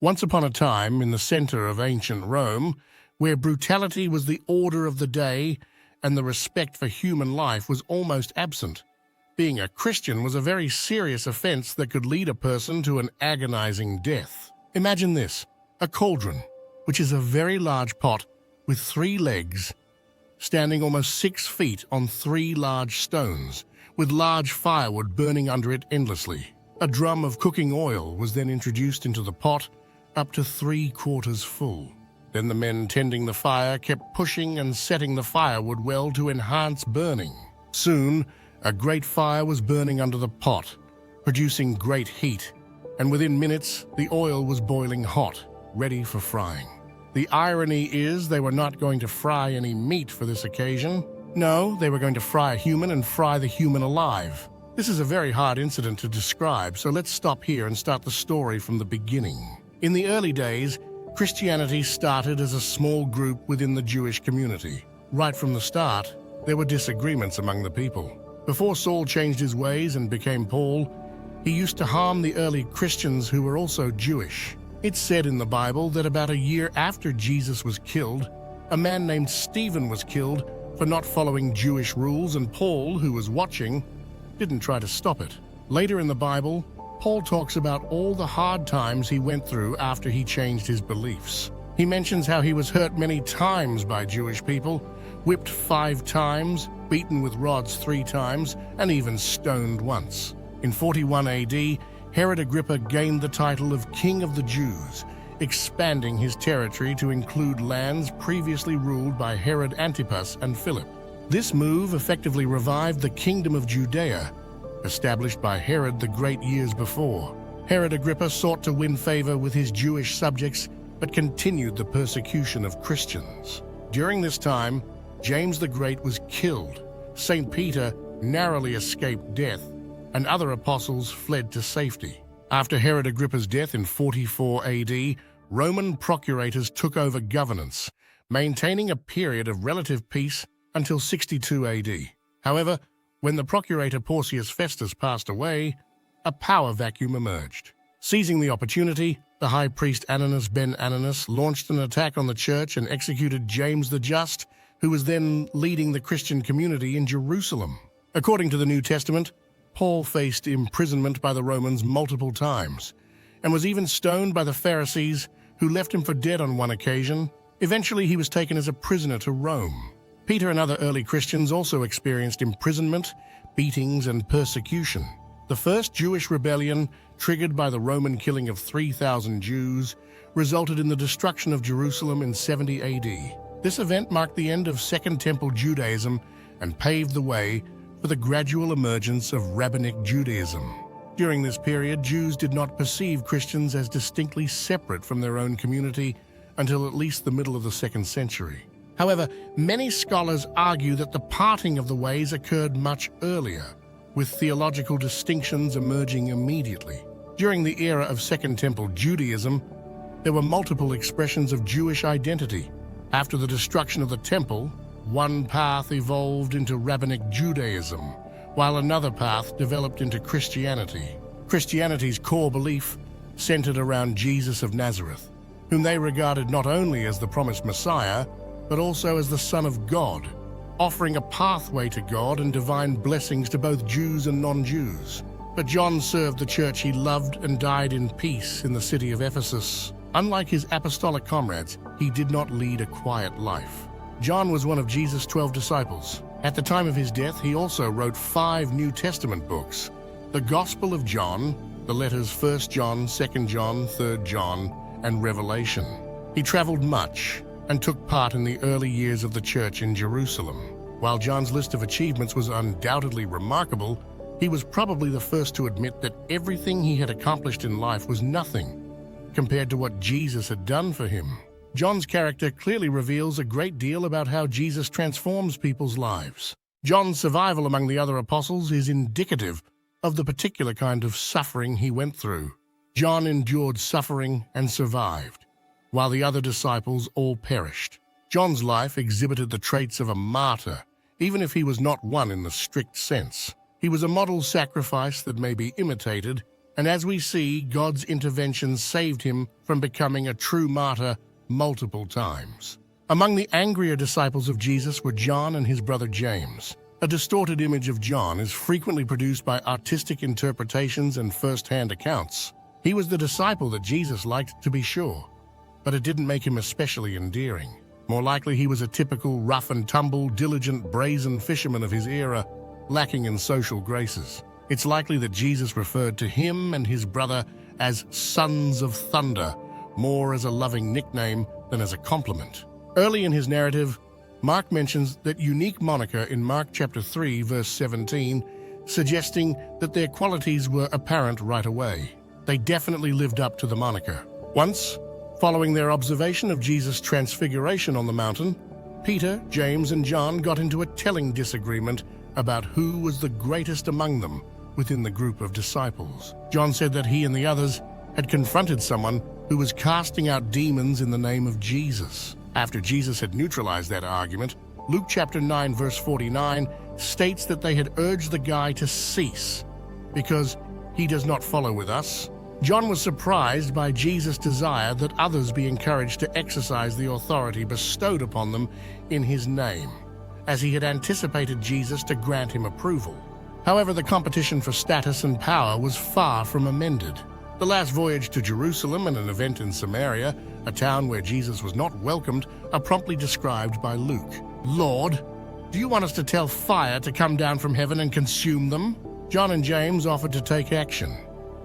Once upon a time, in the center of ancient Rome, where brutality was the order of the day and the respect for human life was almost absent, being a Christian was a very serious offense that could lead a person to an agonizing death. Imagine this, a cauldron, which is a very large pot with 3 legs, standing almost 6 feet on 3 large stones, with large firewood burning under it endlessly. A drum of cooking oil was then introduced into the pot, up to 3/4 full. Then the men tending the fire kept pushing and setting the firewood well to enhance burning. Soon, a great fire was burning under the pot, producing great heat, and within minutes, the oil was boiling hot, ready for frying. The irony is they were not going to fry any meat for this occasion. No, they were going to fry a human and fry the human alive. This is a very hard incident to describe, so let's stop here and start the story from the beginning. In the early days, Christianity started as a small group within the Jewish community. Right from the start, there were disagreements among the people. Before Saul changed his ways and became Paul, he used to harm the early Christians who were also Jewish. It's said in the Bible that about a year after Jesus was killed, a man named Stephen was killed for not following Jewish rules, and Paul, who was watching, didn't try to stop it. Later in the Bible, Paul talks about all the hard times he went through after he changed his beliefs. He mentions how he was hurt many times by Jewish people, whipped 5 times, beaten with rods 3 times, and even stoned once. In 41 AD, Herod Agrippa gained the title of King of the Jews, expanding his territory to include lands previously ruled by Herod Antipas and Philip. This move effectively revived the Kingdom of Judea, established by Herod the Great years before. Herod Agrippa sought to win favor with his Jewish subjects, but continued the persecution of Christians. During this time, James the Great was killed, St. Peter narrowly escaped death, and other apostles fled to safety. After Herod Agrippa's death in 44 AD, Roman procurators took over governance, maintaining a period of relative peace until 62 AD. However, when the procurator Porcius Festus passed away, a power vacuum emerged. Seizing the opportunity, the high priest Ananus ben Ananus launched an attack on the church and executed James the Just, who was then leading the Christian community in Jerusalem. According to the New Testament, Paul faced imprisonment by the Romans multiple times and was even stoned by the Pharisees, who left him for dead on one occasion. Eventually, he was taken as a prisoner to Rome. Peter and other early Christians also experienced imprisonment, beatings, and persecution. The first Jewish rebellion, triggered by the Roman killing of 3,000 Jews, resulted in the destruction of Jerusalem in 70 AD. This event marked the end of Second Temple Judaism and paved the way for the gradual emergence of Rabbinic Judaism. During this period, Jews did not perceive Christians as distinctly separate from their own community until at least the middle of the 2nd century. However, many scholars argue that the parting of the ways occurred much earlier, with theological distinctions emerging immediately. During the era of Second Temple Judaism, there were multiple expressions of Jewish identity. After the destruction of the temple, one path evolved into Rabbinic Judaism, while another path developed into Christianity. Christianity's core belief centered around Jesus of Nazareth, whom they regarded not only as the promised Messiah, but also as the Son of God, offering a pathway to God and divine blessings to both Jews and non-Jews. But John served the church he loved and died in peace in the city of Ephesus. Unlike his apostolic comrades, he did not lead a quiet life. John was one of Jesus' 12 disciples. At the time of his death, he also wrote 5 New Testament books: the Gospel of John, the letters 1 John, 2 John, 3 John, and Revelation. He traveled much and took part in the early years of the church in Jerusalem. While John's list of achievements was undoubtedly remarkable, he was probably the first to admit that everything he had accomplished in life was nothing compared to what Jesus had done for him. John's character clearly reveals a great deal about how Jesus transforms people's lives. John's survival among the other apostles is indicative of the particular kind of suffering he went through. John endured suffering and survived, while the other disciples all perished. John's life exhibited the traits of a martyr, even if he was not one in the strict sense. He was a model sacrifice that may be imitated and as we see, God's intervention saved him from becoming a true martyr multiple times. Among the angrier disciples of Jesus were John and his brother James. A distorted image of John is frequently produced by artistic interpretations and first-hand accounts. He was the disciple that Jesus liked, to be sure, but it didn't make him especially endearing. More likely, he was a typical rough-and-tumble, diligent, brazen fisherman of his era, lacking in social graces. It's likely that Jesus referred to him and his brother as sons of thunder, more as a loving nickname than as a compliment. Early in his narrative, Mark mentions that unique moniker in Mark chapter 3, verse 17, suggesting that their qualities were apparent right away. They definitely lived up to the moniker. Once, following their observation of Jesus' transfiguration on the mountain, Peter, James, and John got into a telling disagreement about who was the greatest among them within the group of disciples. John said that he and the others had confronted someone who was casting out demons in the name of Jesus. After Jesus had neutralized that argument, Luke chapter 9, verse 49 states that they had urged the guy to cease because he does not follow with us. John was surprised by Jesus' desire that others be encouraged to exercise the authority bestowed upon them in his name, as he had anticipated Jesus to grant him approval. However, the competition for status and power was far from amended. The last voyage to Jerusalem and an event in Samaria, a town where Jesus was not welcomed, are promptly described by Luke. "Lord, do you want us to tell fire to come down from heaven and consume them?" John and James offered to take action,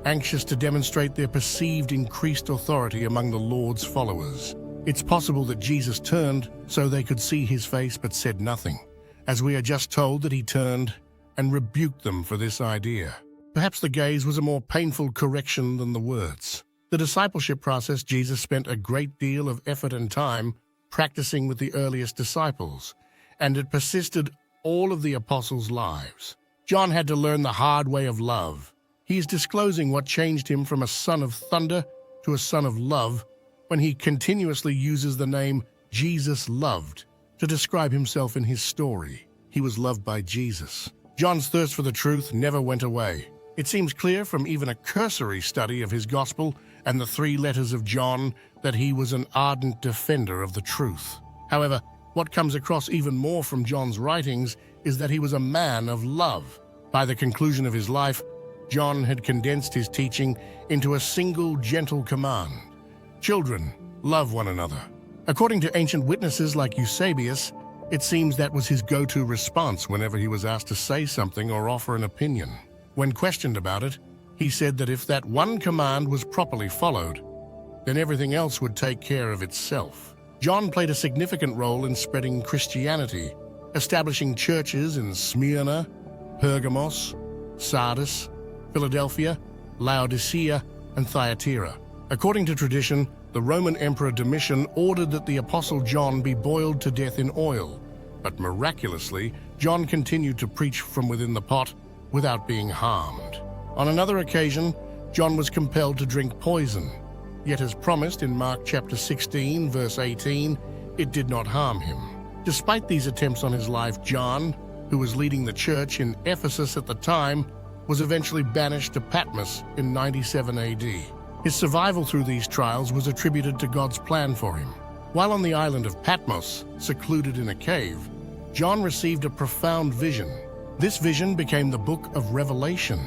anxious to demonstrate their perceived increased authority among the Lord's followers. It's possible that Jesus turned so they could see his face but said nothing, as we are just told that he turned and rebuked them for this idea. Perhaps the gaze was a more painful correction than the words. The discipleship process, Jesus spent a great deal of effort and time practicing with the earliest disciples, and it persisted all of the apostles' lives. John had to learn the hard way of love. He is disclosing what changed him from a son of thunder to a son of love when he continuously uses the name Jesus loved to describe himself in his story. He was loved by Jesus. John's thirst for the truth never went away. It seems clear from even a cursory study of his gospel and the 3 letters of John that he was an ardent defender of the truth. However, what comes across even more from John's writings is that he was a man of love. By the conclusion of his life, John had condensed his teaching into a single gentle command: "Children, love one another." According to ancient witnesses like Eusebius, it seems that was his go-to response whenever he was asked to say something or offer an opinion. When questioned about it, he said that if that one command was properly followed, then everything else would take care of itself. John played a significant role in spreading Christianity, establishing churches in Smyrna, Pergamos, Sardis, Philadelphia, Laodicea, and Thyatira. According to tradition, the Roman Emperor Domitian ordered that the Apostle John be boiled to death in oil, but miraculously, John continued to preach from within the pot without being harmed. On another occasion, John was compelled to drink poison, yet as promised in Mark chapter 16, verse 18, it did not harm him. Despite these attempts on his life, John, who was leading the church in Ephesus at the time, was eventually banished to Patmos in 97 AD. His survival through these trials was attributed to God's plan for him. While on the island of Patmos, secluded in a cave, John received a profound vision. This vision became the book of Revelation,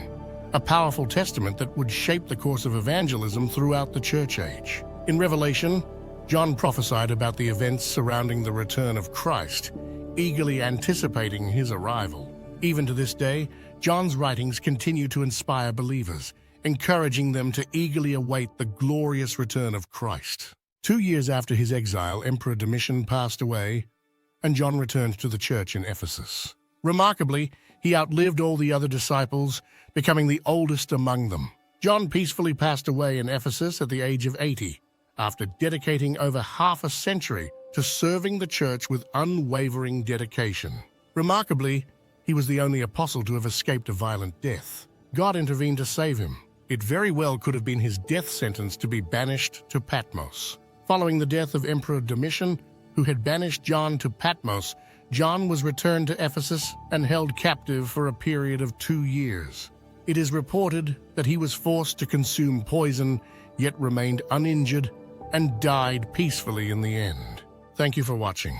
a powerful testament that would shape the course of evangelism throughout the church age. In Revelation, John prophesied about the events surrounding the return of Christ, eagerly anticipating his arrival. Even to this day, John's writings continue to inspire believers, encouraging them to eagerly await the glorious return of Christ. 2 years after his exile, Emperor Domitian passed away, and John returned to the church in Ephesus. Remarkably, he outlived all the other disciples, becoming the oldest among them. John peacefully passed away in Ephesus at the age of 80, after dedicating over half a century to serving the church with unwavering dedication. Remarkably, he was the only apostle to have escaped a violent death. God intervened to save him. It very well could have been his death sentence to be banished to Patmos. Following the death of Emperor Domitian, who had banished John to Patmos, John was returned to Ephesus and held captive for a period of 2 years. It is reported that he was forced to consume poison, yet remained uninjured and died peacefully in the end. Thank you for watching.